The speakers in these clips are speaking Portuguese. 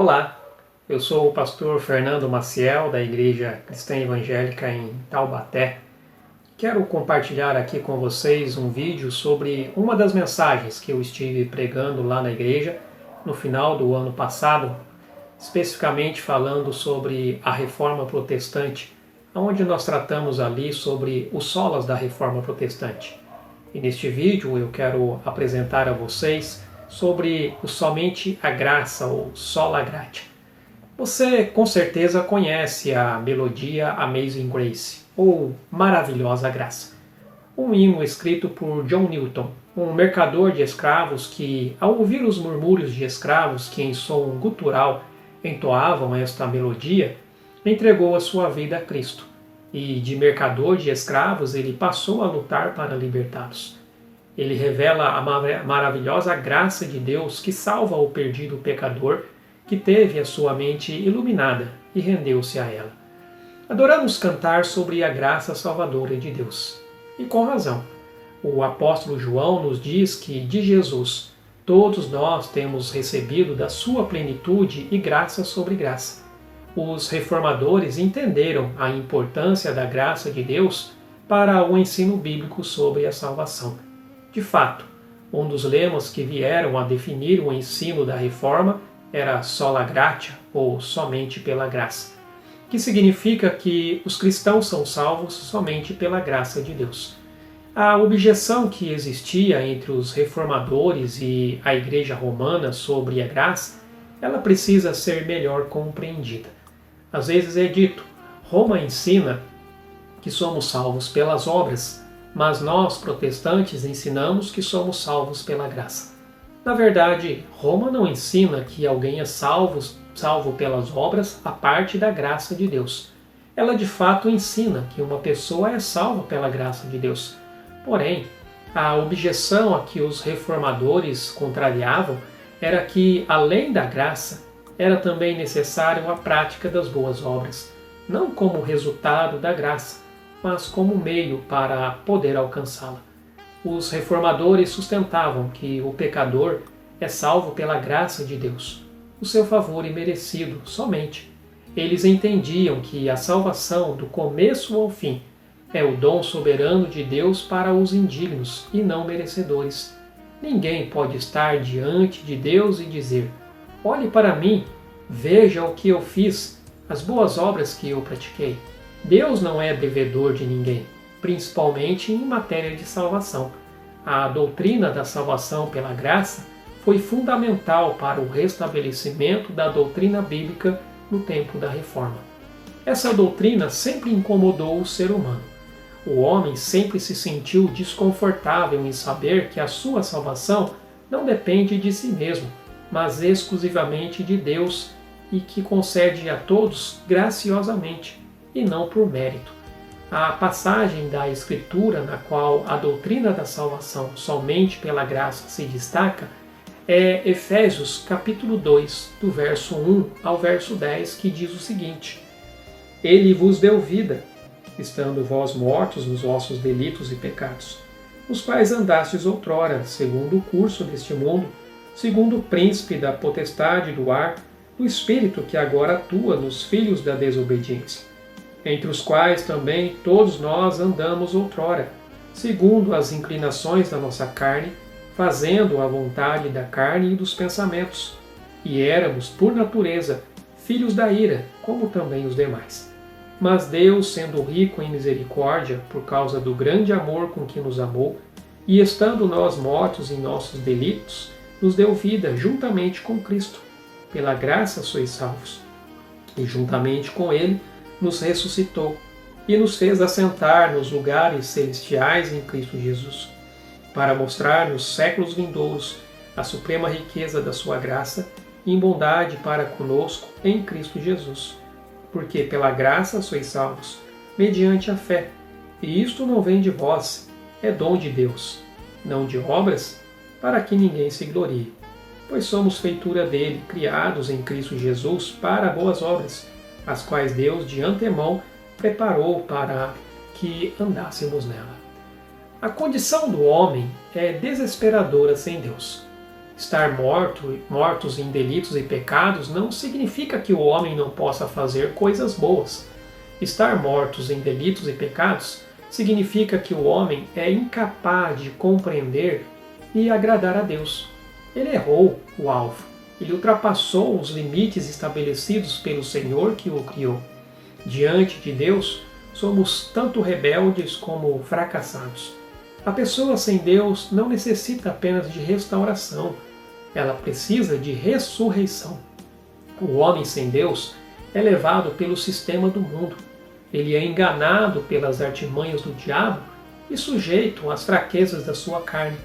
Olá, eu sou o pastor Fernando Maciel, da Igreja Cristã Evangélica em Taubaté. Quero compartilhar aqui com vocês um vídeo sobre uma das mensagens que eu estive pregando lá na igreja no final do ano passado, especificamente falando sobre a Reforma Protestante, onde nós tratamos ali sobre os solas da Reforma Protestante. E neste vídeo eu quero apresentar a vocês sobre o somente a graça, ou sola gratia. Você com certeza conhece a melodia Amazing Grace, ou Maravilhosa Graça, um hino escrito por John Newton, um mercador de escravos que, ao ouvir os murmúrios de escravos que em som gutural entoavam esta melodia, entregou a sua vida a Cristo, e de mercador de escravos ele passou a lutar para libertá-los. Ele revela a maravilhosa graça de Deus que salva o perdido pecador que teve a sua mente iluminada e rendeu-se a ela. Adoramos cantar sobre a graça salvadora de Deus. E com razão. O apóstolo João nos diz que de Jesus todos nós temos recebido da sua plenitude e graça sobre graça. Os reformadores entenderam a importância da graça de Deus para o ensino bíblico sobre a salvação. De fato, um dos lemas que vieram a definir o ensino da Reforma era sola gratia, ou somente pela graça, que significa que os cristãos são salvos somente pela graça de Deus. A objeção que existia entre os reformadores e a Igreja Romana sobre a graça, ela precisa ser melhor compreendida. Às vezes é dito, Roma ensina que somos salvos pelas obras, mas nós, protestantes, ensinamos que somos salvos pela graça. Na verdade, Roma não ensina que alguém é salvo pelas obras a parte da graça de Deus. Ela de fato ensina que uma pessoa é salva pela graça de Deus. Porém, a objeção a que os reformadores contrariavam era que, além da graça, era também necessário a prática das boas obras, não como resultado da graça, mas como meio para poder alcançá-la. Os reformadores sustentavam que o pecador é salvo pela graça de Deus, o seu favor imerecido somente. Eles entendiam que a salvação, do começo ao fim, é o dom soberano de Deus para os indignos e não merecedores. Ninguém pode estar diante de Deus e dizer: olhe para mim, veja o que eu fiz, as boas obras que eu pratiquei. Deus não é devedor de ninguém, principalmente em matéria de salvação. A doutrina da salvação pela graça foi fundamental para o restabelecimento da doutrina bíblica no tempo da Reforma. Essa doutrina sempre incomodou o ser humano. O homem sempre se sentiu desconfortável em saber que a sua salvação não depende de si mesmo, mas exclusivamente de Deus e que concede a todos graciosamente e não por mérito. A passagem da Escritura na qual a doutrina da salvação somente pela graça se destaca é Efésios capítulo 2, do verso 1 ao verso 10, que diz o seguinte: Ele vos deu vida, estando vós mortos nos vossos delitos e pecados, os quais andastes outrora, segundo o curso deste mundo, segundo o príncipe da potestade do ar, o espírito que agora atua nos filhos da desobediência, entre os quais também todos nós andamos outrora, segundo as inclinações da nossa carne, fazendo a vontade da carne e dos pensamentos, e éramos, por natureza, filhos da ira, como também os demais. Mas Deus, sendo rico em misericórdia, por causa do grande amor com que nos amou, e estando nós mortos em nossos delitos, nos deu vida juntamente com Cristo. Pela graça sois salvos. E juntamente com Ele, nos ressuscitou e nos fez assentar nos lugares celestiais em Cristo Jesus, para mostrar nos séculos vindouros a suprema riqueza da sua graça e em bondade para conosco em Cristo Jesus. Porque pela graça sois salvos, mediante a fé, e isto não vem de vós, é dom de Deus, não de obras, para que ninguém se glorie. Pois somos feitura dele, criados em Cristo Jesus para boas obras, as quais Deus de antemão preparou para que andássemos nela. A condição do homem é desesperadora sem Deus. Estar mortos em delitos e pecados não significa que o homem não possa fazer coisas boas. Estar mortos em delitos e pecados significa que o homem é incapaz de compreender e agradar a Deus. Ele errou o alvo. Ele ultrapassou os limites estabelecidos pelo Senhor que o criou. Diante de Deus, somos tanto rebeldes como fracassados. A pessoa sem Deus não necessita apenas de restauração, ela precisa de ressurreição. O homem sem Deus é levado pelo sistema do mundo. Ele é enganado pelas artimanhas do diabo e sujeito às fraquezas da sua carne.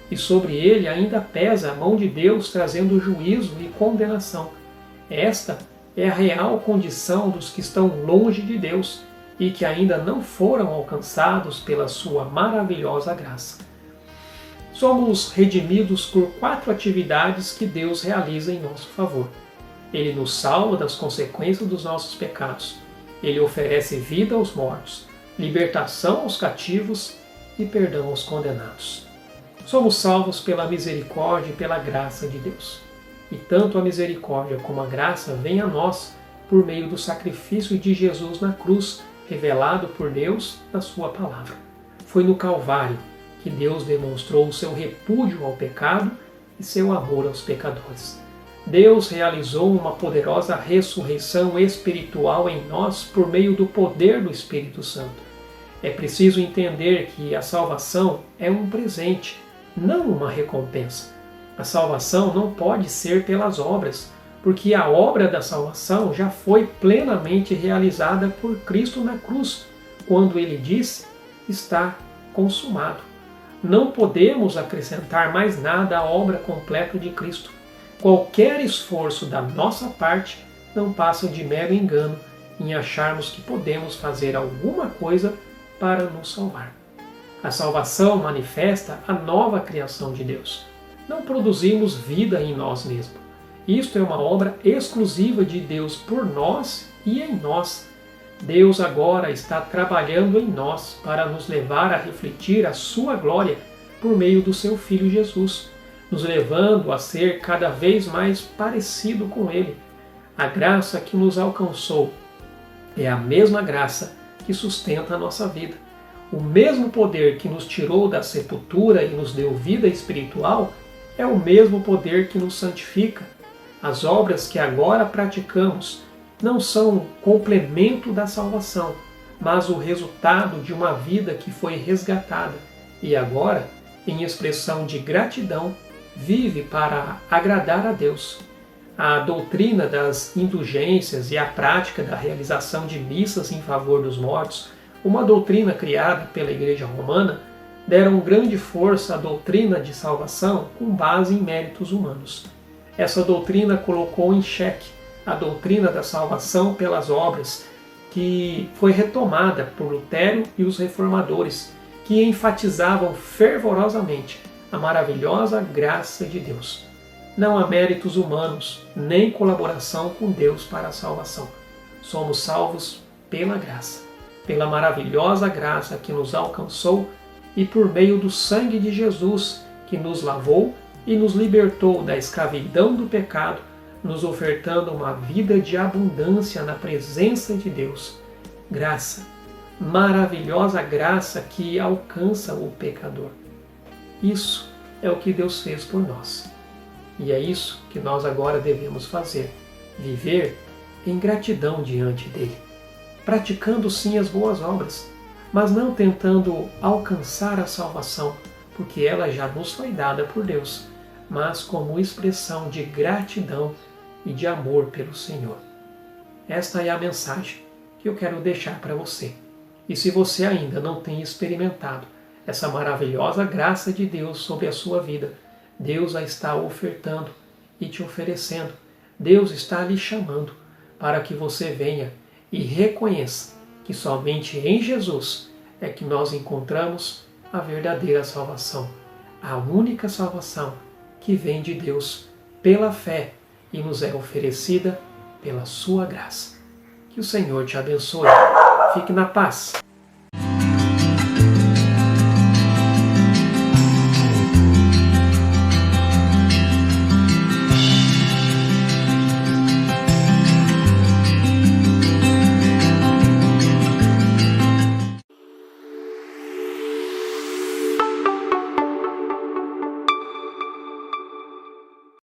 E sobre ele ainda pesa a mão de Deus trazendo juízo e condenação. Esta é a real condição dos que estão longe de Deus e que ainda não foram alcançados pela sua maravilhosa graça. Somos redimidos por 4 atividades que Deus realiza em nosso favor. Ele nos salva das consequências dos nossos pecados. Ele oferece vida aos mortos, libertação aos cativos e perdão aos condenados. Somos salvos pela misericórdia e pela graça de Deus. E tanto a misericórdia como a graça vêm a nós por meio do sacrifício de Jesus na cruz, revelado por Deus na sua palavra. Foi no Calvário que Deus demonstrou o seu repúdio ao pecado e seu amor aos pecadores. Deus realizou uma poderosa ressurreição espiritual em nós por meio do poder do Espírito Santo. É preciso entender que a salvação é um presente, não uma recompensa. A salvação não pode ser pelas obras, porque a obra da salvação já foi plenamente realizada por Cristo na cruz, quando ele disse: está consumado. Não podemos acrescentar mais nada à obra completa de Cristo. Qualquer esforço da nossa parte não passa de mero engano em acharmos que podemos fazer alguma coisa para nos salvar. A salvação manifesta a nova criação de Deus. Não produzimos vida em nós mesmos. Isto é uma obra exclusiva de Deus por nós e em nós. Deus agora está trabalhando em nós para nos levar a refletir a sua glória por meio do seu Filho Jesus, nos levando a ser cada vez mais parecido com Ele. A graça que nos alcançou é a mesma graça que sustenta a nossa vida. O mesmo poder que nos tirou da sepultura e nos deu vida espiritual é o mesmo poder que nos santifica. As obras que agora praticamos não são um complemento da salvação, mas o resultado de uma vida que foi resgatada e agora, em expressão de gratidão, vive para agradar a Deus. A doutrina das indulgências e a prática da realização de missas em favor dos mortos, uma doutrina criada pela Igreja Romana, deram grande força à doutrina de salvação com base em méritos humanos. Essa doutrina colocou em xeque a doutrina da salvação pelas obras, que foi retomada por Lutero e os reformadores, que enfatizavam fervorosamente a maravilhosa graça de Deus. Não há méritos humanos, nem colaboração com Deus para a salvação. Somos salvos pela graça, pela maravilhosa graça que nos alcançou e por meio do sangue de Jesus, que nos lavou e nos libertou da escravidão do pecado, nos ofertando uma vida de abundância na presença de Deus. Graça, maravilhosa graça que alcança o pecador. Isso é o que Deus fez por nós. E é isso que nós agora devemos fazer, viver em gratidão diante dele, praticando sim as boas obras, mas não tentando alcançar a salvação, porque ela já nos foi dada por Deus, mas como expressão de gratidão e de amor pelo Senhor. Esta é a mensagem que eu quero deixar para você. E se você ainda não tem experimentado essa maravilhosa graça de Deus sobre a sua vida, Deus a está ofertando e te oferecendo. Deus está lhe chamando para que você venha e reconheça que somente em Jesus é que nós encontramos a verdadeira salvação, a única salvação que vem de Deus pela fé e nos é oferecida pela sua graça. Que o Senhor te abençoe. Fique na paz.